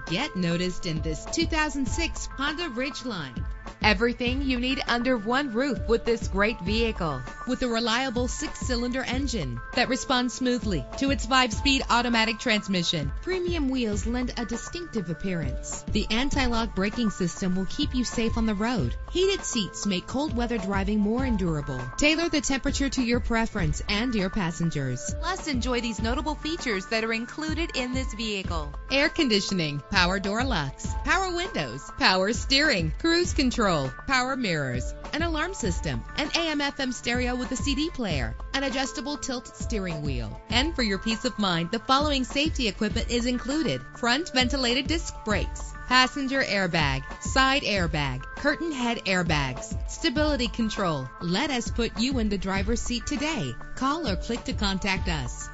Get noticed in this 2006 Honda Ridgeline. Everything you need under one roof with this great vehicle. With a reliable 6-cylinder engine that responds smoothly to its 5-speed automatic transmission, premium wheels lend a distinctive appearance. The anti-lock braking system will keep you safe on the road. Heated seats make cold weather driving more endurable. Tailor the temperature to your preference and your passengers. Plus, enjoy these notable features that are included in this vehicle: air conditioning, power door locks, power windows, power steering, cruise control, power mirrors, an alarm system, an AM/FM stereo with a CD player, an adjustable tilt steering wheel. And for your peace of mind, the following safety equipment is included: front ventilated disc brakes, passenger airbag, side airbag, curtain head airbags, stability control. Let us put you in the driver's seat today. Call or click to contact us.